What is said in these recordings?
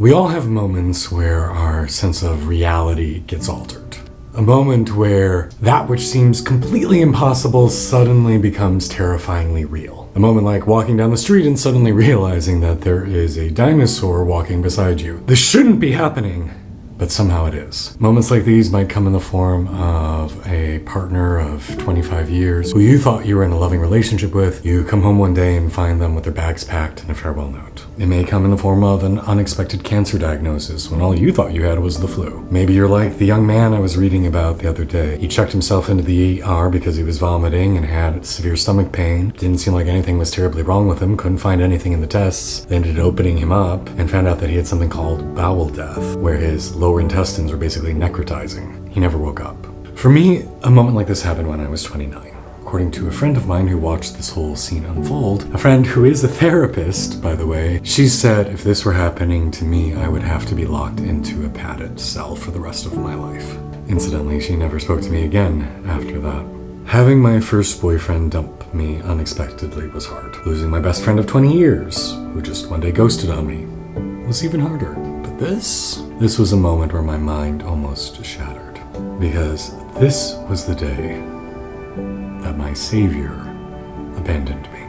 We all have moments where our sense of reality gets altered. A moment where that which seems completely impossible suddenly becomes terrifyingly real. A moment like walking down the street and suddenly realizing that there is a dinosaur walking beside you. This shouldn't be happening, but somehow it is. Moments like these might come in the form of a partner of 25 years who you thought you were in a loving relationship with. You come home one day and find them with their bags packed and a farewell note. It may come in the form of an unexpected cancer diagnosis when all you thought you had was the flu. Maybe you're like the young man I was reading about the other day. He checked himself into the ER because he was vomiting and had severe stomach pain. Didn't seem like anything was terribly wrong with him, couldn't find anything in the tests. They ended up opening him up and found out that he had something called bowel death, where his lower intestines were basically necrotizing. He never woke up. For me, a moment like this happened when I was 29. According to a friend of mine who watched this whole scene unfold, a friend who is a therapist, by the way, she said if this were happening to me, I would have to be locked into a padded cell for the rest of my life. Incidentally, she never spoke to me again after that. Having my first boyfriend dump me unexpectedly was hard. Losing my best friend of 20 years, who just one day ghosted on me, was even harder. But this was a moment where my mind almost shattered. Because this was the day that my savior abandoned me.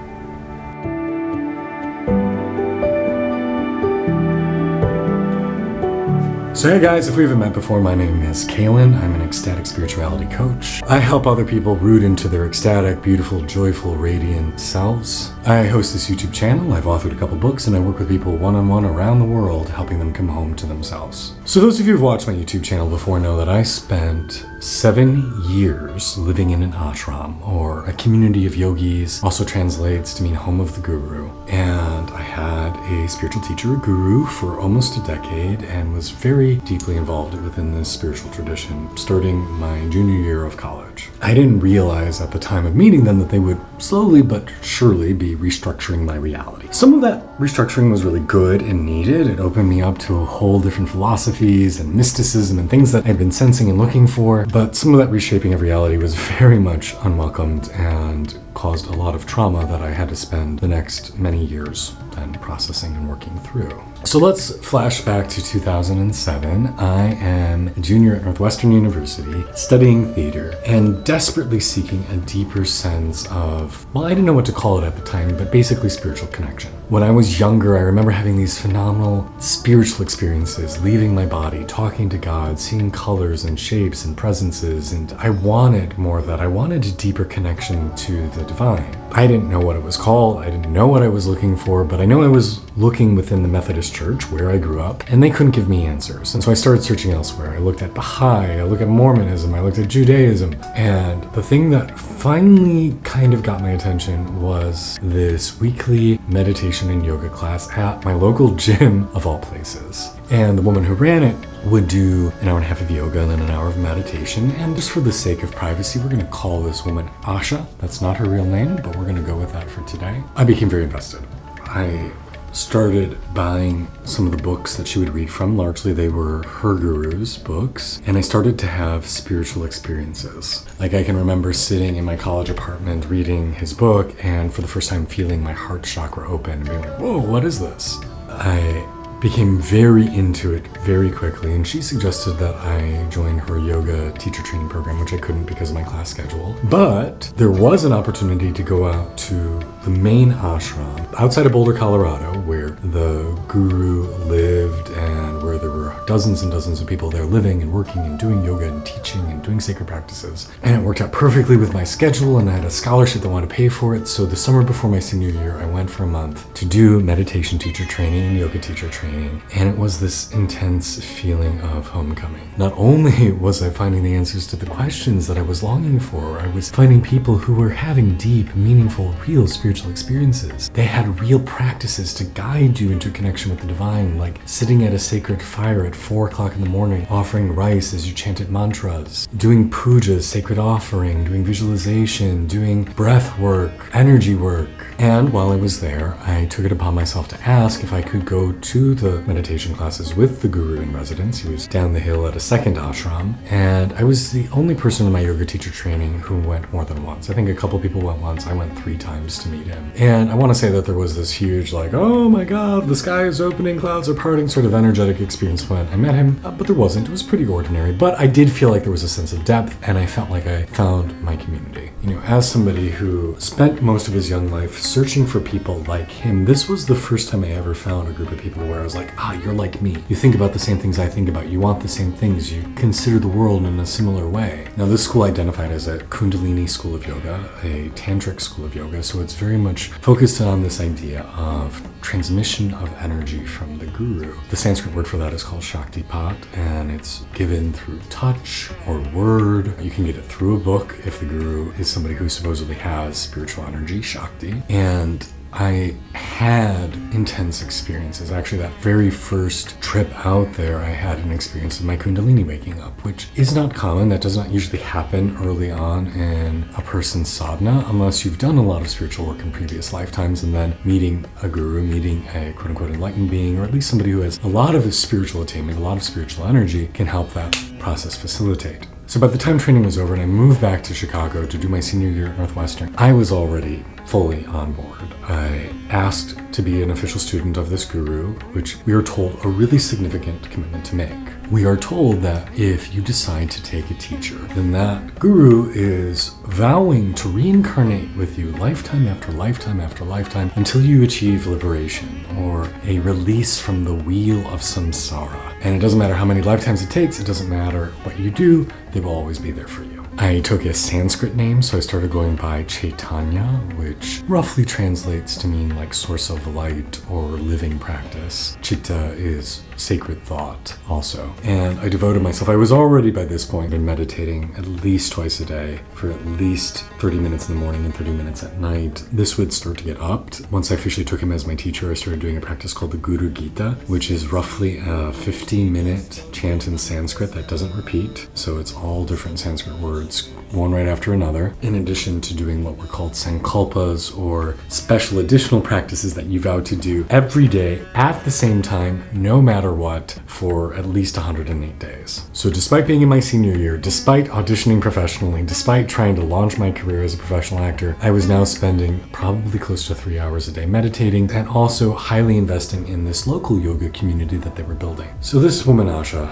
So hey guys, if we haven't met before, my name is Kalen. I'm an ecstatic spirituality coach. I help other people root into their ecstatic, beautiful, joyful, radiant selves. I host this YouTube channel, I've authored a couple books, and I work with people one-on-one around the world, helping them come home to themselves. So those of you who've watched my YouTube channel before know that I spent 7 years living in an ashram, or a community of yogis, also translates to mean home of the guru. And I had a spiritual teacher, a guru, for almost a decade, and was very deeply involved within this spiritual tradition, starting my junior year of college. I didn't realize at the time of meeting them that they would slowly but surely be restructuring my reality. Some of that restructuring was really good and needed. It opened me up to a whole different philosophies and mysticism and things that I'd been sensing and looking for, but some of that reshaping of reality was very much unwelcomed and caused a lot of trauma that I had to spend the next many years then processing and working through. So let's flash back to 2007. I am a junior at Northwestern University studying theater and desperately seeking a deeper sense of, well, I didn't know what to call it at the time, but basically spiritual connection. When I was younger, I remember having these phenomenal spiritual experiences, leaving my body, talking to God, seeing colors and shapes and presences, and I wanted more of that. I wanted a deeper connection to the divine. I didn't know what it was called, I didn't know what I was looking for, but I know I was looking within the Methodist Church where I grew up, and they couldn't give me answers. And so I started searching elsewhere. I looked at Baha'i, I looked at Mormonism, I looked at Judaism, and the thing that finally kind of got my attention was this weekly meditation and yoga class at my local gym of all places. And the woman who ran it would do an hour and a half of yoga and then an hour of meditation. And just for the sake of privacy, we're going to call this woman Asha. That's not her real name, but we're going to go with that for today. I became very invested. I started buying some of the books that she would read from. Largely they were her guru's books, and I started to have spiritual experiences. Like I can remember sitting in my college apartment reading his book, and for the first time feeling my heart chakra open and being like, whoa, what is this? I became very into it very quickly, and she suggested that I join her yoga teacher training program, which I couldn't because of my class schedule. But there was an opportunity to go out to the main ashram outside of Boulder, Colorado, where the guru lived and where there were dozens and dozens of people there living and working and doing yoga and teaching and doing sacred practices. And it worked out perfectly with my schedule, and I had a scholarship that wanted to pay for it. So the summer before my senior year, I went for a month to do meditation teacher training and yoga teacher training. And it was this intense feeling of homecoming. Not only was I finding the answers to the questions that I was longing for, I was finding people who were having deep, meaningful, real spiritual experiences. They had real practices to guide you into connection with the divine, like sitting at a sacred fire at 4 o'clock in the morning, offering rice as you chanted mantras, doing pujas, sacred offering, doing visualization, doing breath work, energy work. And while I was there, I took it upon myself to ask if I could go to the meditation classes with the guru in residence. He was down the hill at a second ashram, and I was the only person in my yoga teacher training who went more than once. I think a couple people went once. I went 3 times to meet him. And I want to say that there was this huge, like, oh my God, the sky is opening, clouds are parting, sort of energetic experience when I met him, but there wasn't. It was pretty ordinary, but I did feel like there was a sense of depth, and I felt like I found my community. You know, as somebody who spent most of his young life searching for people like him, this was the first time I ever found a group of people where I was like, you're like me. You think about the same things I think about. You want the same things. You consider the world in a similar way. Now, this school identified as a Kundalini school of yoga, a tantric school of yoga, so it's very much focused on this idea of transmission of energy from the guru. The Sanskrit word for that is called Shaktipat, and it's given through touch or word. You can get it through a book if the guru is somebody who supposedly has spiritual energy, Shakti. And I had intense experiences. Actually, that very first trip out there, I had an experience of my Kundalini waking up, which is not common. That does not usually happen early on in a person's sadhana, unless you've done a lot of spiritual work in previous lifetimes, and then meeting a guru, meeting a quote-unquote enlightened being, or at least somebody who has a lot of spiritual attainment, a lot of spiritual energy, can help that process facilitate. So by the time training was over and I moved back to Chicago to do my senior year at Northwestern, I was already fully on board. I asked to be an official student of this guru, which we are told a really significant commitment to make. We are told that if you decide to take a teacher, then that guru is vowing to reincarnate with you lifetime after lifetime after lifetime until you achieve liberation or a release from the wheel of samsara. And it doesn't matter how many lifetimes it takes, it doesn't matter what you do, they will always be there for you. I took a Sanskrit name, so I started going by Chaitanya, which roughly translates to mean like source of light or living practice. Chitta is sacred thought also. And I devoted myself, I was already by this point been meditating at least twice a day for at least 30 minutes in the morning and 30 minutes at night. This would start to get upped. Once I officially took him as my teacher, I started doing a practice called the Guru Gita, which is roughly a 15-minute chant in Sanskrit that doesn't repeat. So it's all different Sanskrit words, one right after another, in addition to doing what were called sankalpas, or special additional practices that you vow to do every day at the same time, no matter what, for at least 108 days. So despite being in my senior year, despite auditioning professionally, despite trying to launch my career as a professional actor, I was now spending probably close to 3 hours a day meditating and also highly investing in this local yoga community that they were building. So this woman, Asha,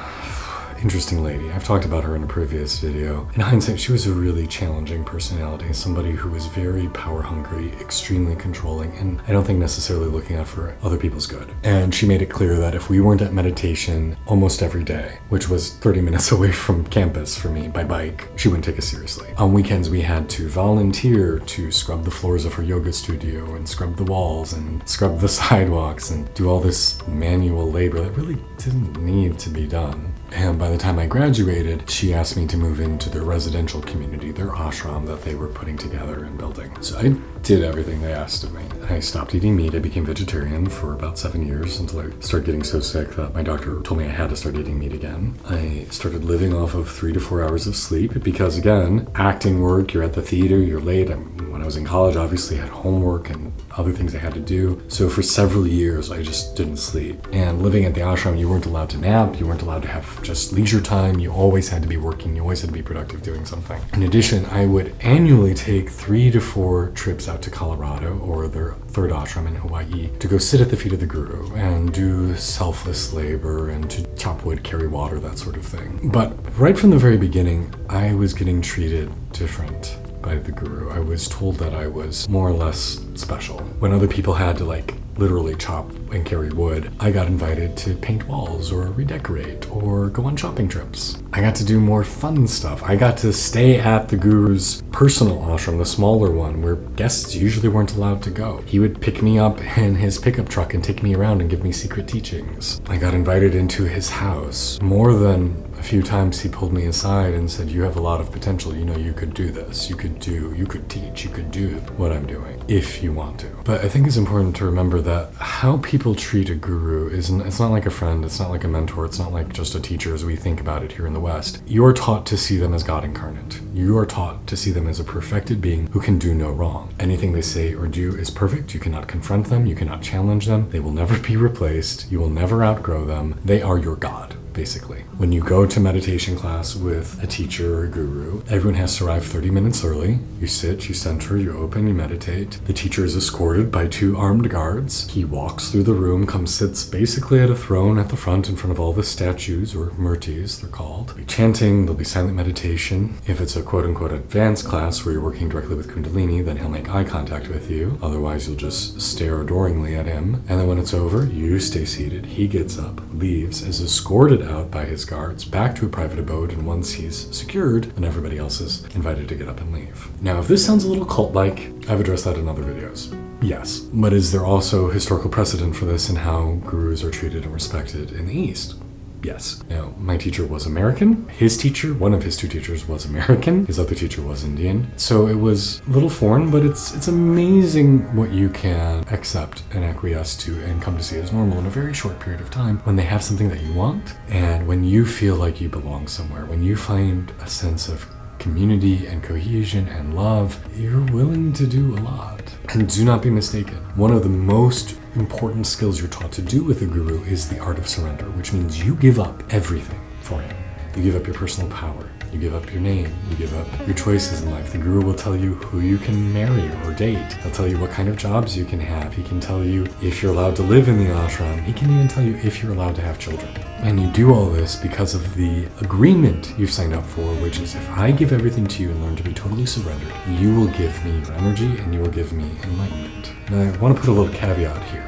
interesting lady. I've talked about her in a previous video. In hindsight, she was a really challenging personality, somebody who was very power hungry, extremely controlling, and I don't think necessarily looking out for other people's good. And she made it clear that if we weren't at meditation almost every day, which was 30 minutes away from campus for me by bike, she wouldn't take us seriously. On weekends, we had to volunteer to scrub the floors of her yoga studio and scrub the walls and scrub the sidewalks and do all this manual labor that really didn't need to be done. And by the time I graduated, she asked me to move into their residential community, their ashram that they were putting together and building. So I did everything they asked of me. I stopped eating meat. I became vegetarian for about 7 years until I started getting so sick that my doctor told me I had to start eating meat again. I started living off of 3 to 4 hours of sleep because, again, acting work, you're at the theater, you're late. When I was in college, obviously I had homework and other things I had to do. So for several years, I just didn't sleep. And living at the ashram, you weren't allowed to nap. You weren't allowed to have just leisure time. You always had to be working. You always had to be productive doing something. In addition, I would annually take 3 to 4 trips out to Colorado or their third ashram in Hawaii to go sit at the feet of the guru and do selfless labor and to chop wood, carry water, that sort of thing. But right from the very beginning, I was getting treated different by the guru. I was told that I was more or less special. When other people had to literally chop and carry wood, I got invited to paint walls or redecorate or go on shopping trips. I got to do more fun stuff. I got to stay at the guru's personal ashram, the smaller one, where guests usually weren't allowed to go. He would pick me up in his pickup truck and take me around and give me secret teachings. I got invited into his house more than A few times he pulled me aside and said, you have a lot of potential. You know, you could do this. You could teach, you could do what I'm doing if you want to. But I think it's important to remember that how people treat a guru it's not like a friend. It's not like a mentor. It's not like just a teacher as we think about it here in the West. You're taught to see them as God incarnate. You are taught to see them as a perfected being who can do no wrong. Anything they say or do is perfect. You cannot confront them. You cannot challenge them. They will never be replaced. You will never outgrow them. They are your God, basically. When you go to meditation class with a teacher or a guru, everyone has to arrive 30 minutes early. You sit, you center, you open, you meditate. The teacher is escorted by 2 armed guards. He walks through the room, comes, sits basically at a throne at the front in front of all the statues, or murtis they're called. There'll be chanting, there'll be silent meditation. If it's a quote-unquote advanced class where you're working directly with Kundalini, then he'll make eye contact with you. Otherwise, you'll just stare adoringly at him. And then when it's over, you stay seated. He gets up, leaves, is escorted out by his guards back to a private abode, and once he's secured, then everybody else is invited to get up and leave. Now, if this sounds a little cult-like, I've addressed that in other videos. Yes, but is there also historical precedent for this in how gurus are treated and respected in the East? Yes. Now, my teacher was American. His teacher, one of his 2 teachers, was American. His other teacher was Indian. So it was a little foreign, but it's amazing what you can accept and acquiesce to and come to see as normal in a very short period of time when they have something that you want, and when you feel like you belong somewhere, when you find a sense of community and cohesion and love, you're willing to do a lot. And do not be mistaken. One of the most important skills you're taught to do with a guru is the art of surrender, which means you give up everything for him. You give up your personal power. You give up your name. You give up your choices in life. The guru will tell you who you can marry or date. He'll tell you what kind of jobs you can have. He can tell you if you're allowed to live in the ashram. He can even tell you if you're allowed to have children. And you do all this because of the agreement you've signed up for, which is if I give everything to you and learn to be totally surrendered, you will give me your energy and you will give me enlightenment. Now, I want to put a little caveat here.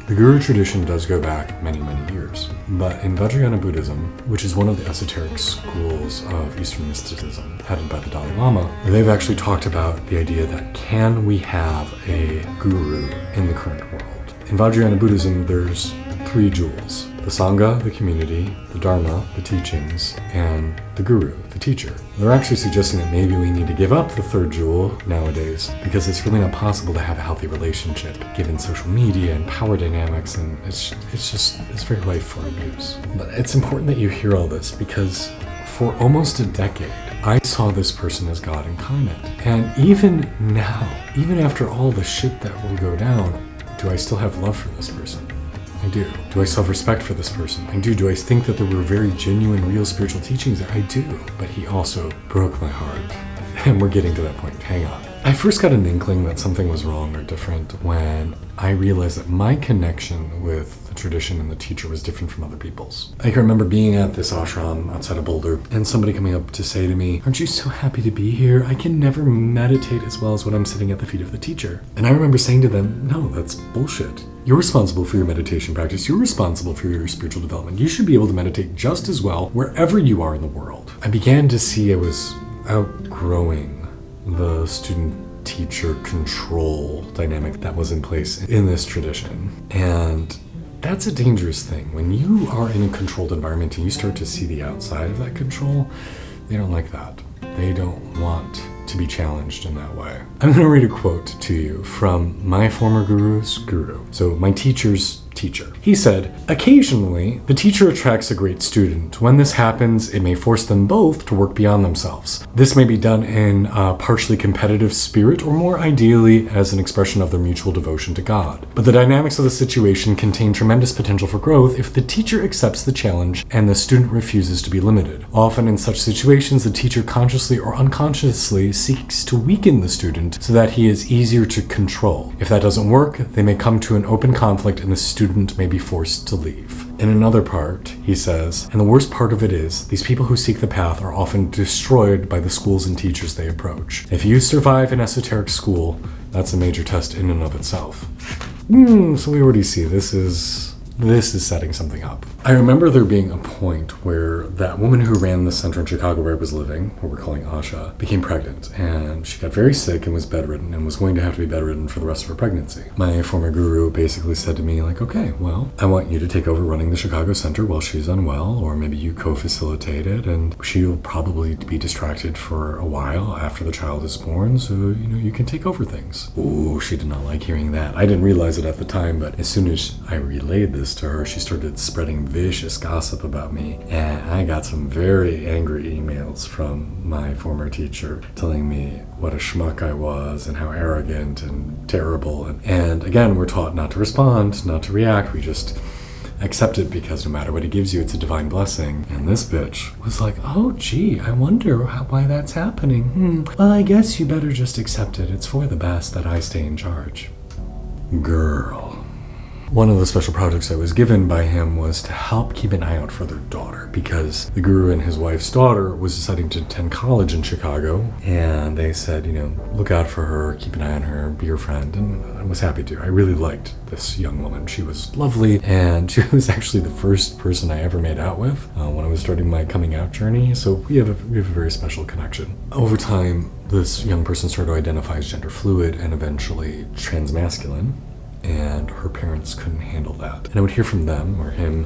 The guru tradition does go back many, many years, but in Vajrayana Buddhism, which is one of the esoteric schools of Eastern mysticism headed by the Dalai Lama, they've actually talked about the idea that can we have a guru in the current world? In Vajrayana Buddhism, there's 3 jewels: the Sangha, the community, the Dharma, the teachings, and the guru, the teacher. They're actually suggesting that maybe we need to give up the 3rd jewel nowadays because it's really not possible to have a healthy relationship given social media and power dynamics, and it's very rife for abuse. But it's important that you hear all this because for almost a decade, I saw this person as God incarnate. And even now, even after all the shit that will go down, do I still have love for this person? I do. Do I still have respect for this person? I do. Do I think that there were very genuine, real spiritual teachings there? I do. But he also broke my heart. And we're getting to that point. Hang on. I first got an inkling that something was wrong or different when I realized that my connection with the tradition and the teacher was different from other people's. I can remember being at this ashram outside of Boulder and somebody coming up to say to me, "Aren't you so happy to be here? I can never meditate as well as when I'm sitting at the feet of the teacher." And I remember saying to them, "No, that's bullshit. You're responsible for your meditation practice. You're responsible for your spiritual development. You should be able to meditate just as well wherever you are in the world." I began to see I was outgrowing the student-teacher control dynamic that was in place in this tradition. And that's a dangerous thing. When you are in a controlled environment and you start to see the outside of that control, they don't like that. They don't want to be challenged in that way. I'm going to read a quote to you from my former guru's guru. So my teacher's teacher. He said, "Occasionally, the teacher attracts a great student. When this happens, it may force them both to work beyond themselves. This may be done in a partially competitive spirit or more ideally as an expression of their mutual devotion to God. But the dynamics of the situation contain tremendous potential for growth if the teacher accepts the challenge and the student refuses to be limited. Often in such situations, the teacher consciously or unconsciously seeks to weaken the student so that he is easier to control. If that doesn't work, they may come to an open conflict and the student may be forced to leave." In another part, he says, "And the worst part of it is, these people who seek the path are often destroyed by the schools and teachers they approach. If you survive an esoteric school, that's a major test in and of itself." So we already see this is this is setting something up. I remember there being a point where that woman who ran the center in Chicago where I was living, what we're calling Asha, became pregnant, and she got very sick and was bedridden and was going to have to be bedridden for the rest of her pregnancy. My former guru basically said to me, like, okay, well, I want you to take over running the Chicago center while she's unwell, or maybe you co-facilitate it, and she'll probably be distracted for a while after the child is born, so, you can take over things. Ooh, she did not like hearing that. I didn't realize it at the time, but as soon as I relayed this to her, she started spreading vicious gossip about me, and I got some very angry emails from my former teacher telling me what a schmuck I was and how arrogant and terrible. And again, we're taught not to respond, not to react. We just accept it because no matter what he gives you, it's a divine blessing. And this bitch was like, oh, gee, I wonder why that's happening. Well, I guess you better just accept it. It's for the best that I stay in charge. Girl. One of the special projects I was given by him was to help keep an eye out for their daughter, because the guru and his wife's daughter was deciding to attend college in Chicago, and they said, look out for her, keep an eye on her, be her friend, and I was happy to. I really liked this young woman. She was lovely, and she was actually the first person I ever made out with when I was starting my coming out journey, so we have a very special connection. Over time, this young person started to identify as gender fluid and eventually transmasculine, and her parents couldn't handle that. And I would hear from them or him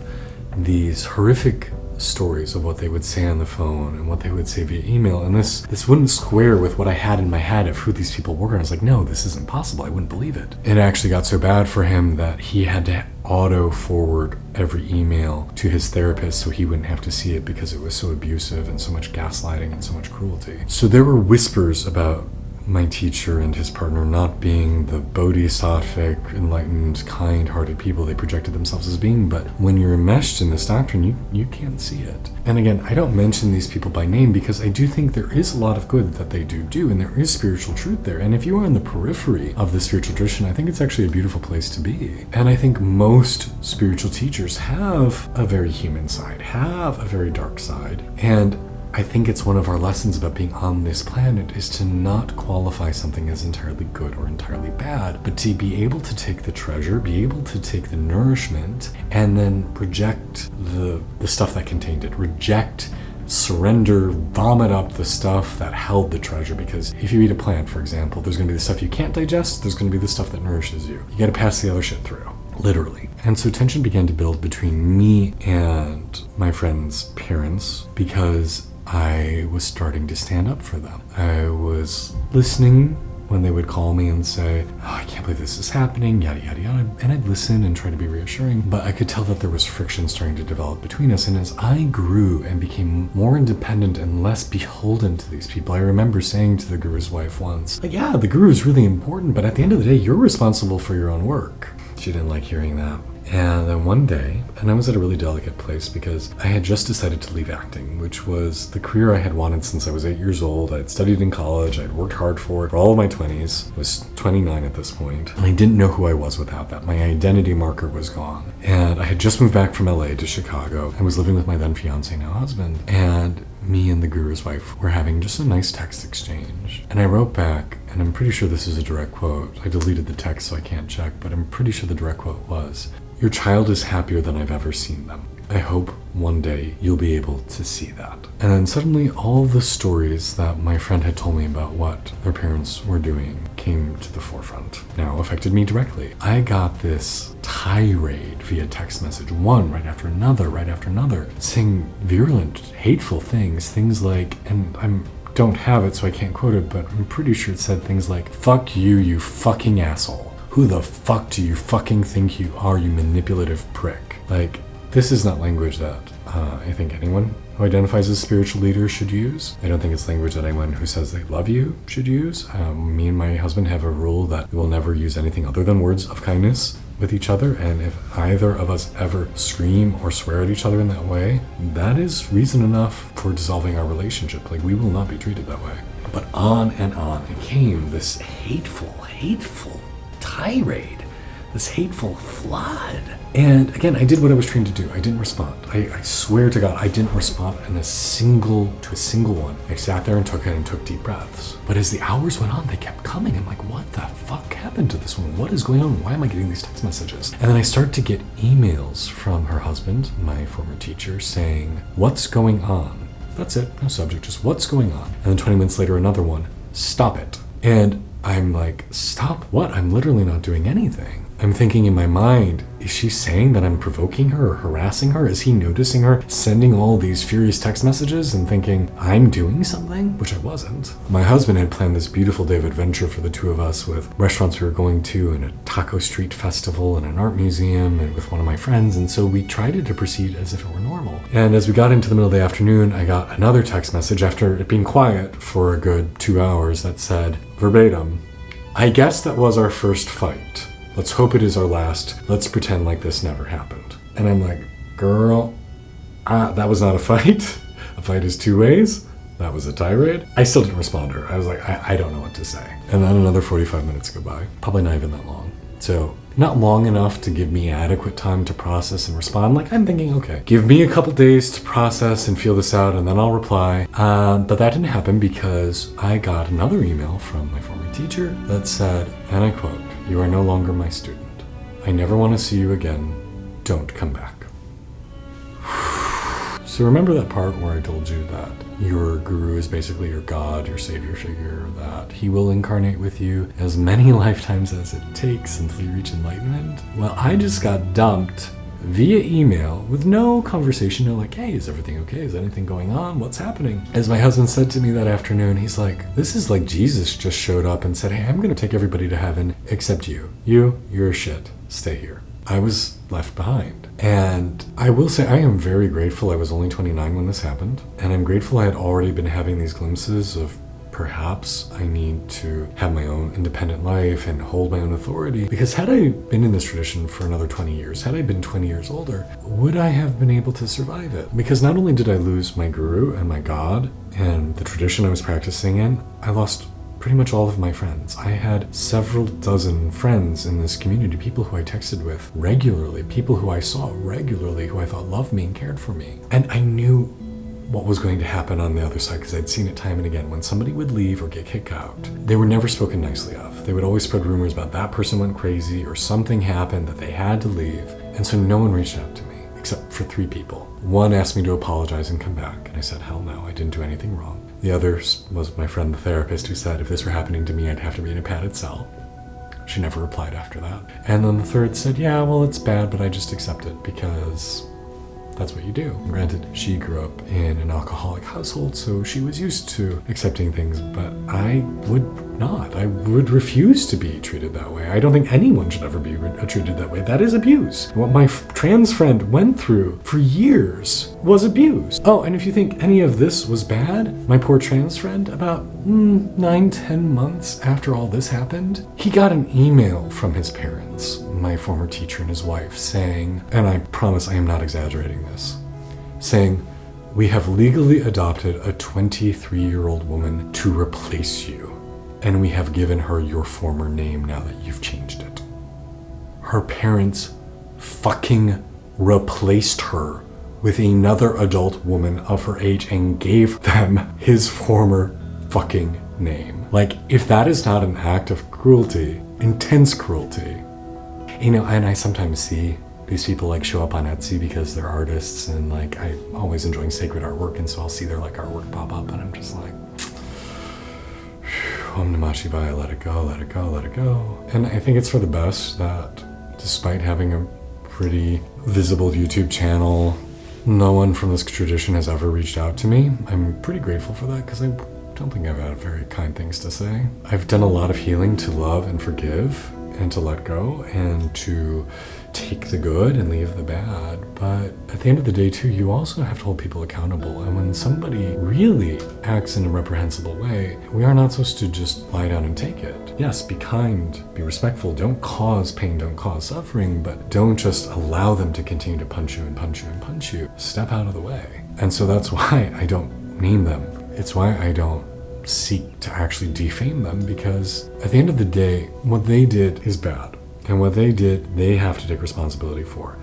these horrific stories of what they would say on the phone and what they would say via email, and this wouldn't square with what I had in my head of who these people were, and I was like, no, this isn't possible. I wouldn't believe it. It actually got so bad for him that he had to auto forward every email to his therapist so he wouldn't have to see it, because it was so abusive and so much gaslighting and so much cruelty. So there were whispers about my teacher and his partner not being the bodhisattvic, enlightened, kind-hearted people they projected themselves as being, but when you're enmeshed in this doctrine, you can't see it. And again, I don't mention these people by name because I do think there is a lot of good that they do, and there is spiritual truth there. And if you are in the periphery of the spiritual tradition, I think it's actually a beautiful place to be. And I think most spiritual teachers have a very human side, have a very dark side, and I think it's one of our lessons about being on this planet is to not qualify something as entirely good or entirely bad, but to be able to take the treasure, be able to take the nourishment, and then reject the stuff that contained it. Reject, surrender, vomit up the stuff that held the treasure. Because if you eat a plant, for example, there's going to be the stuff you can't digest, there's going to be the stuff that nourishes you. You got to pass the other shit through. Literally. And so tension began to build between me and my friend's parents because I was starting to stand up for them. I was listening when they would call me and say, oh, I can't believe this is happening, yada, yada, yada. And I'd listen and try to be reassuring, but I could tell that there was friction starting to develop between us. And as I grew and became more independent and less beholden to these people, I remember saying to the guru's wife once, like, yeah, the guru is really important, but at the end of the day, you're responsible for your own work. She didn't like hearing that. And then one day, and I was at a really delicate place because I had just decided to leave acting, which was the career I had wanted since I was 8 years old. I had studied in college, I had worked hard for it for all of my 20s, was 29 at this point, and I didn't know who I was without that. My identity marker was gone. And I had just moved back from LA to Chicago. I was living with my then fiance, now husband, and me and the guru's wife were having just a nice text exchange. And I wrote back, and I'm pretty sure this is a direct quote. I deleted the text so I can't check, but I'm pretty sure the direct quote was, "Your child is happier than I've ever seen them. I hope one day you'll be able to see that." And then suddenly all the stories that my friend had told me about what their parents were doing came to the forefront. Now affected me directly. I got this tirade via text message, one right after another, saying virulent, hateful things like, and don't have it so I can't quote it, but I'm pretty sure it said things like, "Fuck you, you fucking asshole. Who the fuck do you fucking think you are, you manipulative prick?" Like, this is not language that I think anyone who identifies as a spiritual leader should use. I don't think it's language that anyone who says they love you should use. Me and my husband have a rule that we will never use anything other than words of kindness with each other, and if either of us ever scream or swear at each other in that way, that is reason enough for dissolving our relationship. Like, we will not be treated that way. But on and on it came, this hateful tirade this hateful flood. And again, I did what I was trained to do. I didn't respond. I swear to God, I didn't respond to a single one. I sat there and took deep breaths. But as the hours went on, they kept coming. I'm like, what the fuck happened to this woman? What is going on? Why am I getting these text messages? And then I start to get emails from her husband, my former teacher, saying, what's going on? That's it. No subject, just what's going on? And then 20 minutes later, another one, stop it. And I'm like, stop what? I'm literally not doing anything. I'm thinking in my mind, is she saying that I'm provoking her or harassing her? Is he noticing her sending all these furious text messages and thinking I'm doing something? Which I wasn't. My husband had planned this beautiful day of adventure for the two of us with restaurants we were going to and a taco street festival and an art museum and with one of my friends. And so we tried to proceed as if it were normal. And as we got into the middle of the afternoon, I got another text message after it being quiet for a good 2 hours that said, verbatim, I guess that was our first fight. Let's hope it is our last. Let's pretend like this never happened. And I'm like, girl, that was not a fight. A fight is two ways. That was a tirade. I still didn't respond to her. I was like, I don't know what to say. And then another 45 minutes go by. Probably not even that long. So not long enough to give me adequate time to process and respond. Like I'm thinking, okay, give me a couple days to process and feel this out and then I'll reply. But that didn't happen because I got another email from my former teacher that said, and I quote, you are no longer my student. I never want to see you again. Don't come back. So remember that part where I told you that your guru is basically your God, your savior figure, that he will incarnate with you as many lifetimes as it takes until you reach enlightenment? Well, I just got dumped via email with no conversation, no like, hey, is everything okay? Is anything going on? What's happening? As my husband said to me that afternoon, he's like, this is like Jesus just showed up and said, hey, I'm going to take everybody to heaven except you. You're shit. Stay here. I was left behind. And I will say I am very grateful I was only 29 when this happened. And I'm grateful I had already been having these glimpses of perhaps I need to have my own independent life and hold my own authority. Because had I been in this tradition for another 20 years, had I been 20 years older, would I have been able to survive it? Because not only did I lose my guru and my God and the tradition I was practicing in, I lost pretty much all of my friends. I had several dozen friends in this community, people who I texted with regularly, people who I saw regularly, who I thought loved me and cared for me. And I knew what was going to happen on the other side because I'd seen it time and again. When somebody would leave or get kicked out, they were never spoken nicely of. They would always spread rumors about that person went crazy or something happened that they had to leave. And so no one reached out to me except for 3 people. One asked me to apologize and come back. And I said, hell no, I didn't do anything wrong. The other was my friend, the therapist, who said if this were happening to me, I'd have to be in a padded cell. She never replied after that. And then the third said, yeah, well, it's bad, but I just accept it because that's what you do. Granted, she grew up in an alcoholic household, so she was used to accepting things, but I would not. I would refuse to be treated that way. I don't think anyone should ever be treated that way. That is abuse. What my trans friend went through for years was abuse. Oh, and if you think any of this was bad, my poor trans friend, about 9-10 months after all this happened, he got an email from his parents, my former teacher and his wife, saying, and I promise I am not exaggerating this, saying, we have legally adopted a 23-year-old woman to replace you, and we have given her your former name now that you've changed it. Her parents fucking replaced her with another adult woman of her age and gave them his former fucking name. Like, if that is not an act of cruelty, intense cruelty. You know, and I sometimes see these people like show up on Etsy because they're artists, and like I'm always enjoying sacred artwork, and so I'll see their like artwork pop up and I'm just like, Om Namah Shivaya, let it go, let it go, let it go. And I think it's for the best that despite having a pretty visible YouTube channel, no one from this tradition has ever reached out to me. I'm pretty grateful for that because I don't think I've had very kind things to say. I've done a lot of healing to love and forgive and to let go and to take the good and leave the bad. But at the end of the day too, you also have to hold people accountable. And when somebody really acts in a reprehensible way, we are not supposed to just lie down and take it. Yes, be kind, be respectful, don't cause pain, don't cause suffering, but don't just allow them to continue to punch you and punch you and punch you. Step out of the way. And so that's why I don't name them. It's why I don't seek to actually defame them, because at the end of the day, what they did is bad. And what they did, they have to take responsibility for.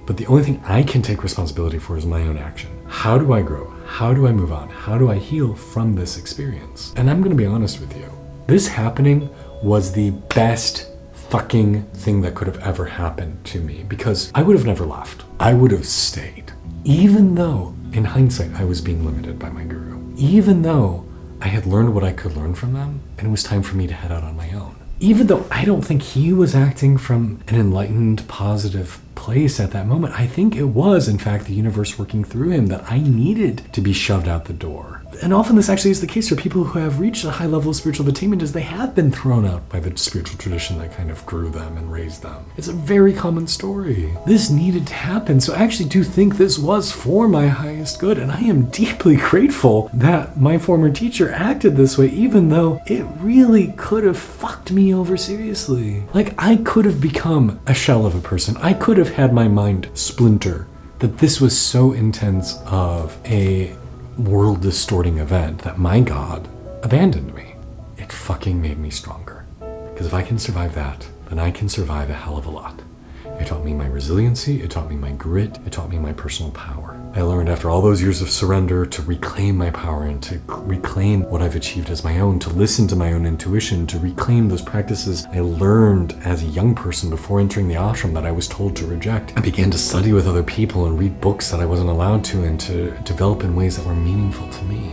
But the only thing I can take responsibility for is my own action. How do I grow? How do I move on? How do I heal from this experience? And I'm going to be honest with you. This happening was the best fucking thing that could have ever happened to me, because I would have never left. I would have stayed. Even though, in hindsight, I was being limited by my guru. Even though I had learned what I could learn from them, and it was time for me to head out on my own. Even though I don't think he was acting from an enlightened, positive place at that moment, I think it was, in fact, the universe working through him that I needed to be shoved out the door. And often this actually is the case for people who have reached a high level of spiritual attainment, is they have been thrown out by the spiritual tradition that kind of grew them and raised them. It's a very common story. This needed to happen, so I actually do think this was for my highest good, and I am deeply grateful that my former teacher acted this way, even though it really could have fucked me over seriously. Like, I could have become a shell of a person. I could have had my mind splinter. That this was so intense of a world-distorting event that my God abandoned me. It fucking made me stronger. Because if I can survive that, then I can survive a hell of a lot. It taught me my resiliency, it taught me my grit, it taught me my personal power. I learned after all those years of surrender to reclaim my power and to reclaim what I've achieved as my own, to listen to my own intuition, to reclaim those practices I learned as a young person before entering the ashram that I was told to reject. I began to study with other people and read books that I wasn't allowed to, and to develop in ways that were meaningful to me.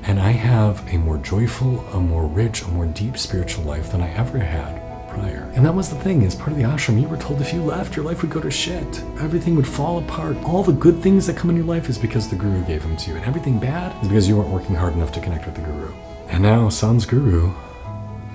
And I have a more joyful, a more rich, a more deep spiritual life than I ever had prior. And that was the thing, as part of the ashram, you were told if you left, your life would go to shit. Everything would fall apart. All the good things that come in your life is because the guru gave them to you, and everything bad is because you weren't working hard enough to connect with the guru. And now, sans guru,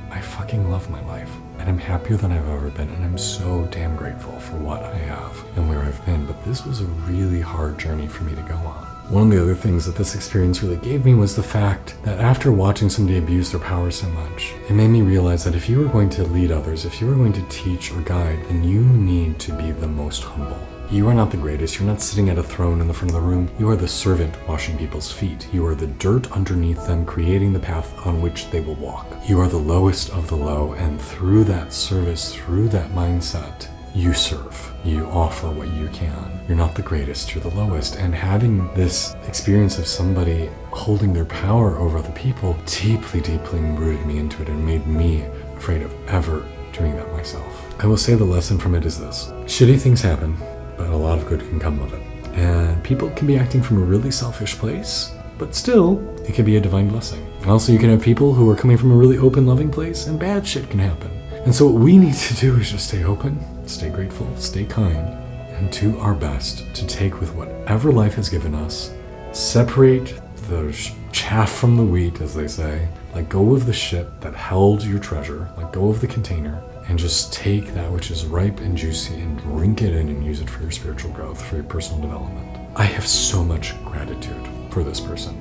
I fucking love my life. And I'm happier than I've ever been, and I'm so damn grateful for what I have and where I've been. But this was a really hard journey for me to go on. One of the other things that this experience really gave me was the fact that after watching somebody abuse their power so much, it made me realize that if you were going to lead others, if you were going to teach or guide, then you need to be the most humble. You are not the greatest. You're not sitting at a throne in the front of the room. You are the servant washing people's feet. You are the dirt underneath them, creating the path on which they will walk. You are the lowest of the low, and through that service, through that mindset, you serve. You offer what you can. You're not the greatest, you're the lowest. And having this experience of somebody holding their power over other people deeply, deeply rooted me into it and made me afraid of ever doing that myself. I will say the lesson from it is this. Shitty things happen, but a lot of good can come of it. And people can be acting from a really selfish place, but still, it can be a divine blessing. And also, you can have people who are coming from a really open, loving place, and bad shit can happen. And so what we need to do is just stay open, stay grateful, stay kind, and do our best to take with whatever life has given us, separate the chaff from the wheat, as they say, let go of the shit that held your treasure, let go of the container, and just take that which is ripe and juicy and drink it in and use it for your spiritual growth, for your personal development. I have so much gratitude for this person,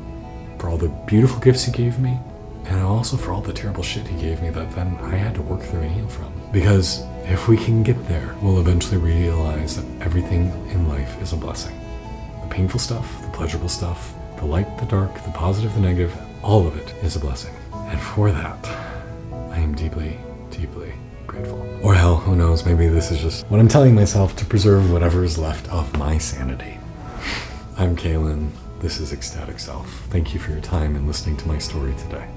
for all the beautiful gifts he gave me, and also for all the terrible shit he gave me that then I had to work through and heal from. Because if we can get there, we'll eventually realize that everything in life is a blessing. The painful stuff, the pleasurable stuff, the light, the dark, the positive, the negative, all of it is a blessing. And for that, I am deeply, deeply grateful. Or hell, who knows, maybe this is just what I'm telling myself to preserve whatever is left of my sanity. I'm Kalen. This is Ecstatic Self. Thank you for your time and listening to my story today.